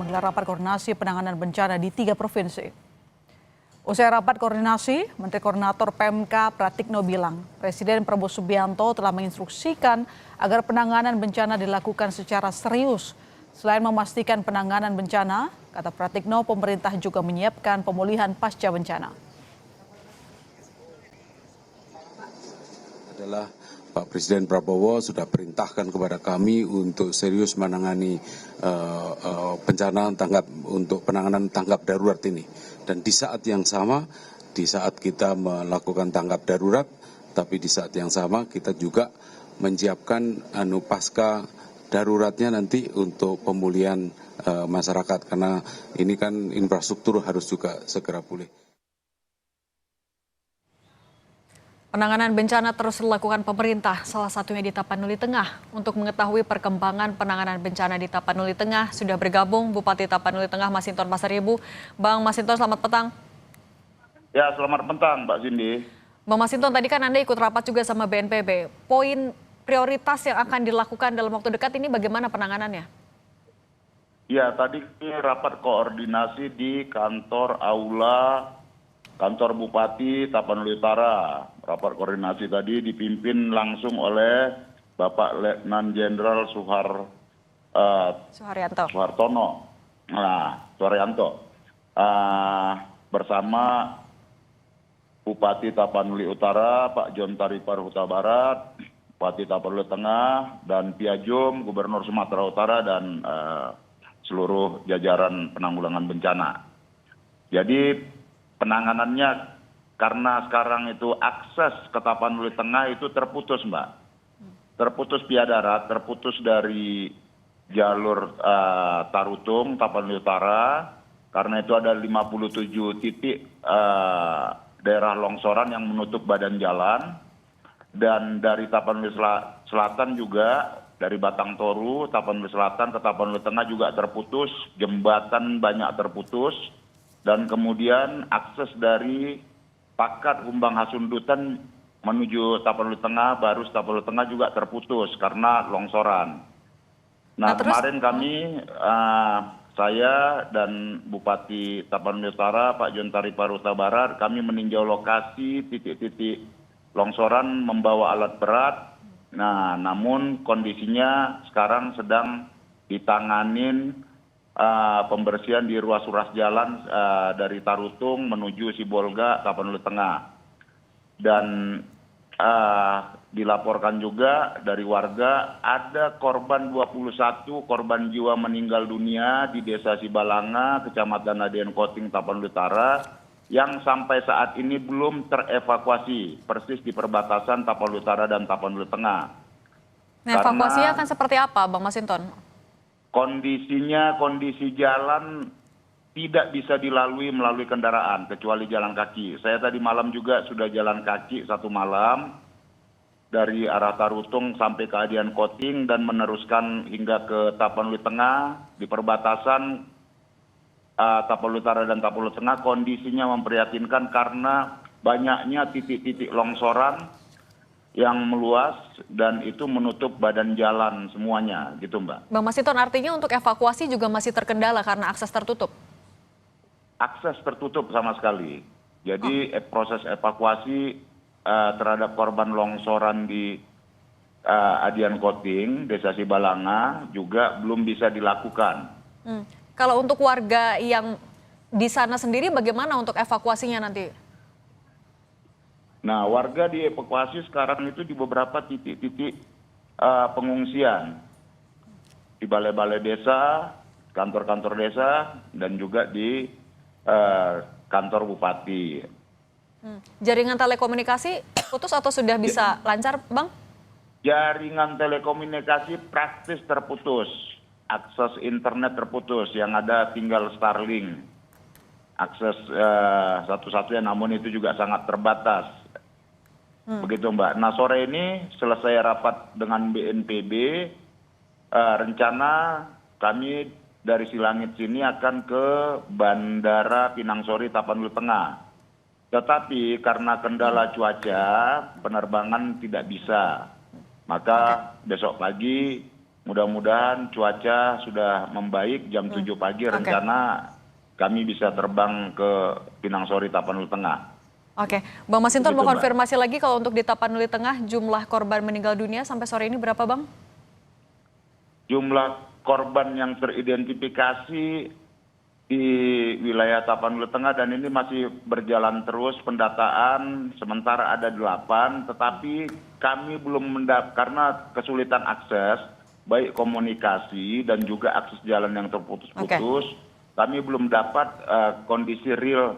menggelar rapat koordinasi penanganan bencana di 3 provinsi. Usai rapat koordinasi, Menteri Koordinator PMK Pratikno bilang, Presiden Prabowo Subianto telah menginstruksikan agar penanganan bencana dilakukan secara serius. Selain memastikan penanganan bencana, kata Pratikno, pemerintah juga menyiapkan pemulihan pasca bencana. Adalah Pak Presiden Prabowo sudah perintahkan kepada kami untuk serius menangani bencana untuk penanganan tanggap darurat ini. Dan di saat yang sama, di saat kita melakukan tanggap darurat, tapi di saat yang sama kita juga menyiapkan pasca daruratnya nanti untuk pemulihan masyarakat. Karena ini kan infrastruktur harus juga segera pulih. Penanganan bencana terus dilakukan pemerintah, salah satunya di Tapanuli Tengah. Untuk mengetahui perkembangan penanganan bencana di Tapanuli Tengah, sudah bergabung Bupati Tapanuli Tengah Masinton Pasaribu. Bang Masinton, selamat petang. Ya, selamat petang Mbak Cindy. Bang Masinton, tadi kan Anda ikut rapat juga sama BNPB. Poin prioritas yang akan dilakukan dalam waktu dekat ini bagaimana penanganannya? Ya, tadi rapat koordinasi di kantor Kantor Bupati Tapanuli Utara. Rapat koordinasi tadi dipimpin langsung oleh Bapak Letnan Jenderal Suharyanto. Bersama Bupati Tapanuli Utara, Pak John Taripar Huta Barat, Bupati Tapanuli Tengah, dan Piajum, Gubernur Sumatera Utara, dan seluruh jajaran penanggulangan bencana. Jadi penanganannya karena sekarang itu akses ke Tapanuli Tengah itu terputus, Mbak. Terputus via darat, terputus dari jalur Tarutung, Tapanuli Utara, karena itu ada 57 titik daerah longsoran yang menutup badan jalan. Dan dari Tapanuli Selatan juga, dari Batang Toru, Tapanuli Selatan ke Tapanuli Tengah juga terputus, jembatan banyak terputus. Dan kemudian akses dari Pakat Humbang Hasundutan menuju Tapanuli Tengah, baru Tapanuli Tengah juga terputus karena longsoran. Nah, kemarin kami, saya dan Bupati Tapanuli Utara, Pak John Taripar Huta Barat, kami meninjau lokasi titik-titik longsoran membawa alat berat. Nah, namun kondisinya sekarang sedang ditanganin pembersihan di ruas-ruas jalan dari Tarutung menuju Sibolga, Tapanuli Tengah. Dan dilaporkan juga dari warga ada korban 21 korban jiwa meninggal dunia di Desa Sibalanga, Kecamatan Adian Koting, Tapanuli Utara, yang sampai saat ini belum terevakuasi, persis di perbatasan Tapanuli Utara dan Tapanuli Tengah. Nah, evakuasinya akan seperti apa, Bang Masinton? Kondisi jalan tidak bisa dilalui melalui kendaraan, kecuali jalan kaki. Saya tadi malam juga sudah jalan kaki 1 malam, dari arah Tarutung sampai ke Adian Koting dan meneruskan hingga ke Tapanuli Tengah. Di perbatasan Tapanuli Utara dan Tapanuli Tengah kondisinya memprihatinkan karena banyaknya titik-titik longsoran yang meluas dan itu menutup badan jalan semuanya, gitu Mbak. Bang Masinton, artinya untuk evakuasi juga masih terkendala karena akses tertutup? Akses tertutup sama sekali. Jadi proses evakuasi terhadap korban longsoran di Adian Koting, Desa Sibalanga juga belum bisa dilakukan. Kalau untuk warga yang di sana sendiri bagaimana untuk evakuasinya nanti? Nah, warga dievakuasi sekarang itu di beberapa titik-titik pengungsian. Di balai-balai desa, kantor-kantor desa, dan juga di kantor bupati. Jaringan telekomunikasi putus atau sudah bisa lancar, Bang? Jaringan telekomunikasi praktis terputus. Akses internet terputus, yang ada tinggal Starlink. Akses satu-satunya, namun itu juga sangat terbatas. Begitu Mbak. Nah, sore ini selesai rapat dengan BNPB, rencana kami dari Silangit sini akan ke Bandara Pinang Sori Tapanuli Tengah. Tetapi karena kendala cuaca, penerbangan tidak bisa. Maka besok pagi mudah-mudahan cuaca sudah membaik jam 7 pagi rencana kami bisa terbang ke Pinang Sori Tapanuli Tengah. Oke, Bang Masinton mau Begitu, Mbak. konfirmasi lagi kalau untuk di Tapanuli Tengah jumlah korban meninggal dunia sampai sore ini berapa, Bang? Jumlah korban yang teridentifikasi di wilayah Tapanuli Tengah dan ini masih berjalan terus pendataan, sementara ada 8, tetapi kami belum karena kesulitan akses, baik komunikasi dan juga akses jalan yang terputus-putus, kami belum dapat kondisi real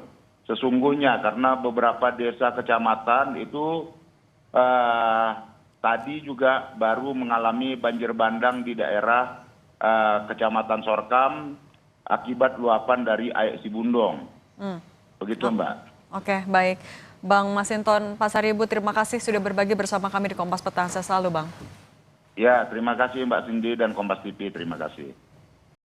sesungguhnya karena beberapa desa kecamatan itu tadi juga baru mengalami banjir bandang di daerah Kecamatan Sorkam akibat luapan dari Aek Sibundong. Begitu, Mbak. Oke, baik. Bang Masinton Pasaribu, terima kasih sudah berbagi bersama kami di Kompas Petang. Saya selalu, Bang. Ya, terima kasih Mbak Cindy dan Kompas TV. Terima kasih.